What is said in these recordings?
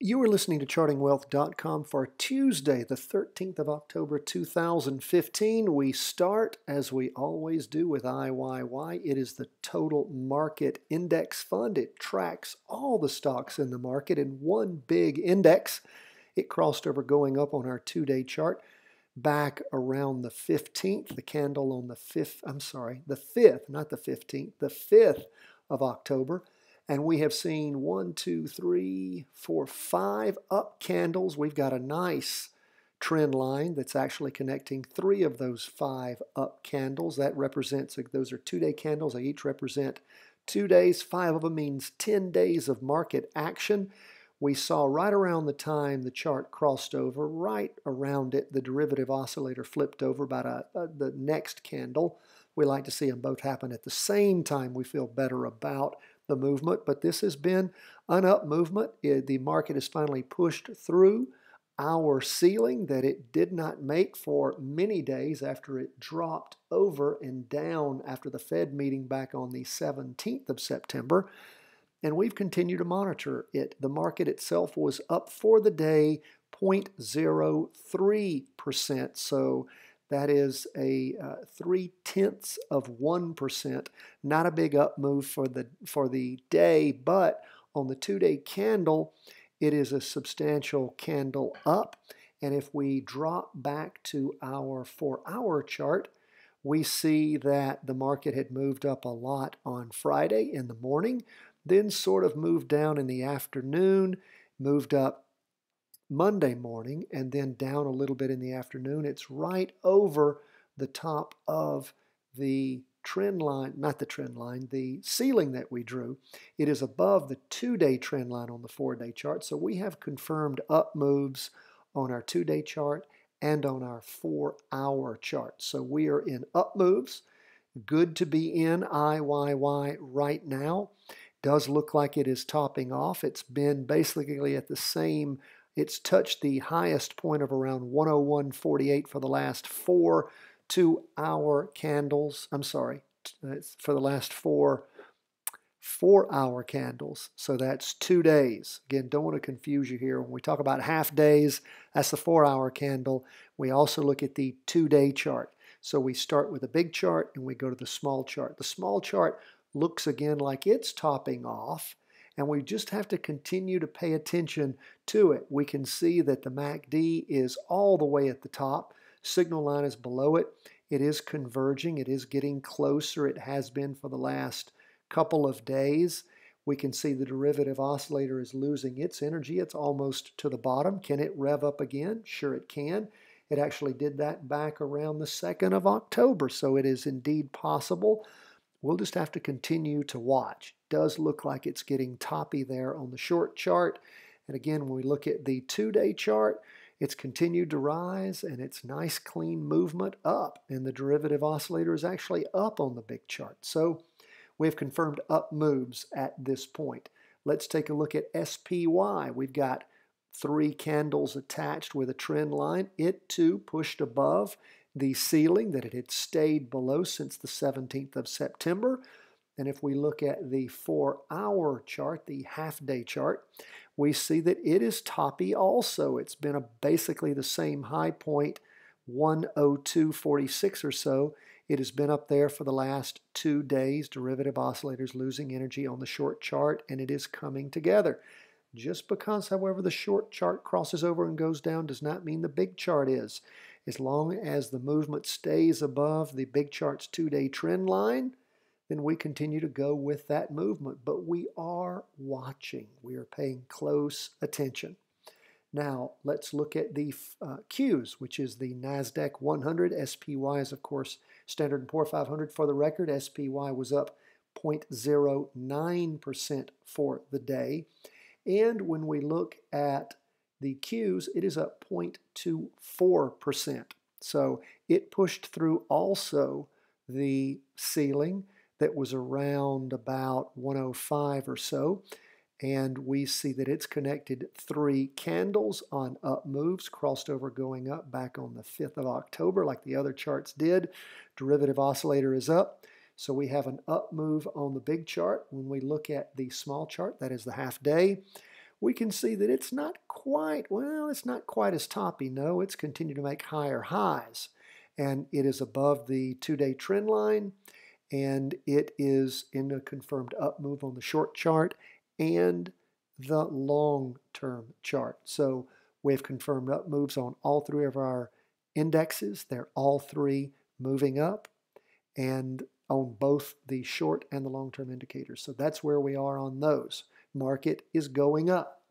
You are listening to ChartingWealth.com for Tuesday, the 13th of October, 2015. We start, as we always do, with IYY. It is the Total Market Index Fund. It tracks all the stocks in the market in one big index. It crossed over going up on our two-day chart back around the 15th, the candle on the 5th, the 5th, not the 15th, the 5th of October. And we have seen 1, 2, 3, 4, 5 up candles. We've got a nice trend line that's actually connecting 3 of those 5 up candles. That represents, those are two-day candles. They each represent 2 days. 5 of them means 10 days of market action. We saw right around the time the chart crossed over, right around it, the derivative oscillator flipped over about the next candle. We like to see them both happen at the same time. We feel better about the movement, but this has been an up movement. The market has finally pushed through our ceiling that it did not make for many days after it dropped over and down after the Fed meeting back on the 17th of September. And we've continued to monitor it. The market itself was up for the day 0.03%. So that is a 0.3%, not a big up move for the day, but on the two-day candle, it is a substantial candle up. And if we drop back to our 4-hour chart, we see that the market had moved up a lot on Friday in the morning, then sort of moved down in the afternoon, moved up Monday morning, and then down a little bit in the afternoon. It's right over the top of the trend line, not the trend line, the ceiling that we drew. It is above the two-day trend line on the 4-day chart. So we have confirmed up moves on our 2-day chart and on our 4-hour chart. So we are in up moves. Good to be in IYY right now. Does look like it is topping off. It's been basically at the same. It's touched the highest point of around 101.48 for the last 4 2-hour candles. For the last 4-hour candles. So that's 2 days. Again, don't want to confuse you here. When we talk about half days, that's the 4-hour candle. We also look at the 2-day chart. So we start with a big chart and we go to the small chart. The small chart looks again like it's topping off. And we just have to continue to pay attention to it. We can see that the MACD is all the way at the top. Signal line is below it. It is converging. It is getting closer. It has been for the last couple of days. We can see the derivative oscillator is losing its energy. It's almost to the bottom. Can it rev up again? Sure it can. It actually did that back around the 2nd of October. So it is indeed possible. We'll just have to continue to watch. Does look like it's getting toppy there on the short chart. And again, when we look at the 2-day chart, it's continued to rise and it's nice clean movement up. And the derivative oscillator is actually up on the big chart. So we've confirmed up moves at this point. Let's take a look at SPY. We've got 3 candles attached with a trend line. It too pushed above the ceiling that it had stayed below since the 17th of September. And if we look at the 4-hour chart, the half-day chart, we see that it is toppy also. It's been basically the same high point, 102.46 or so. It has been up there for the last 2 days. Derivative oscillators losing energy on the short chart, and it is coming together. Just because, however, the short chart crosses over and goes down does not mean the big chart is. As long as the movement stays above the big chart's 2-day trend line, then we continue to go with that movement. But we are watching. We are paying close attention. Now, let's look at the Qs, which is the NASDAQ 100. SPY is, of course, Standard & Poor 500. For the record, SPY was up 0.09% for the day. And when we look at the Qs, it is up 0.24%. So it pushed through also the ceiling that was around about 105 or so. And we see that it's connected 3 candles on up moves, crossed over going up back on the 5th of October like the other charts did. Derivative oscillator is up. So we have an up move on the big chart. When we look at the small chart, that is the half day, we can see that it's not quite, well, it's not quite as toppy. No, it's continued to make higher highs. And it is above the 2-day trend line, and it is in a confirmed up move on the short chart and the long-term chart. So we have confirmed up moves on all three of our indexes. They're all three moving up, and on both the short and the long-term indicators. So that's where we are on those. Market is going up.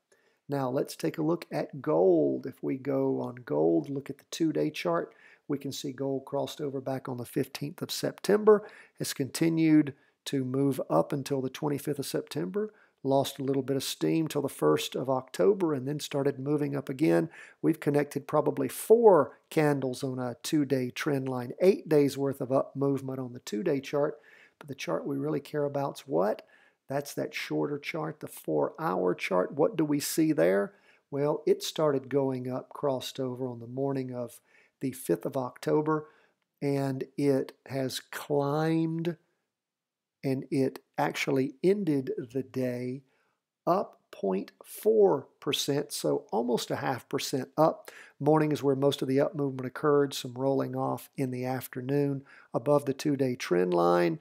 Now let's take a look at gold. If we go on gold, look at the 2-day chart, we can see gold crossed over back on the 15th of September, has continued to move up until the 25th of September, lost a little bit of steam till the 1st of October, and then started moving up again. We've connected probably 4 candles on a 2-day trend line, 8 days worth of up movement on the 2-day chart. But the chart we really care about is what? That's that shorter chart, the 4-hour chart. What do we see there? Well, it started going up, crossed over on the morning of the 5th of October, and it has climbed, and it actually ended the day up 0.4%, so almost a 0.5% up. Morning is where most of the up movement occurred, some rolling off in the afternoon above the 2-day trend line.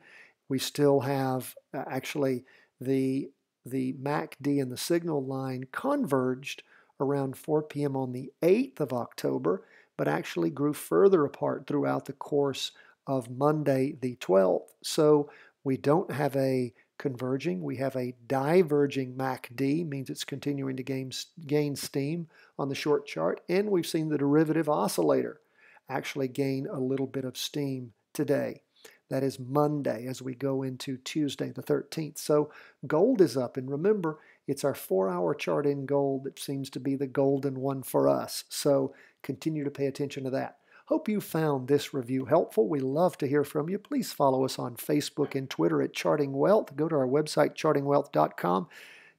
We still have actually the MACD and the signal line converged around 4 p.m. on the 8th of October, but actually grew further apart throughout the course of Monday the 12th. So we don't have a converging, we have a diverging MACD, means it's continuing to gain steam on the short chart, and we've seen the derivative oscillator actually gain a little bit of steam today. That is Monday as we go into Tuesday the 13th. So gold is up, and remember, it's our 4-hour chart in gold that seems to be the golden one for us. So continue to pay attention to that. Hope you found this review helpful. We love to hear from you. Please follow us on Facebook and Twitter at Charting Wealth. Go to our website, chartingwealth.com.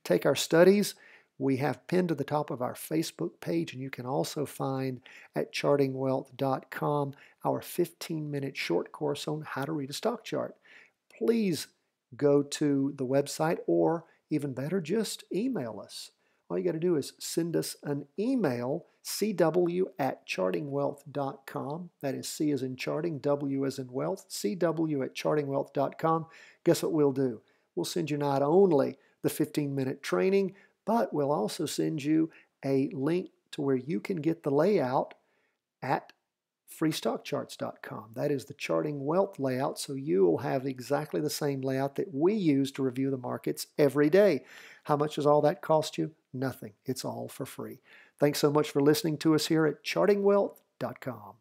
Take our studies. We have pinned to the top of our Facebook page, and you can also find at chartingwealth.com our 15-minute short course on how to read a stock chart. Please go to the website, or even better, just email us. All you got to do is send us an email, cw@chartingwealth.com. That is C as in charting, W as in wealth, cw@chartingwealth.com. Guess what we'll do? We'll send you not only the 15-minute training, but we'll also send you a link to where you can get the layout at freestockcharts.com. That is the Charting Wealth layout, so you will have exactly the same layout that we use to review the markets every day. How much does all that cost you? Nothing. It's all for free. Thanks so much for listening to us here at chartingwealth.com.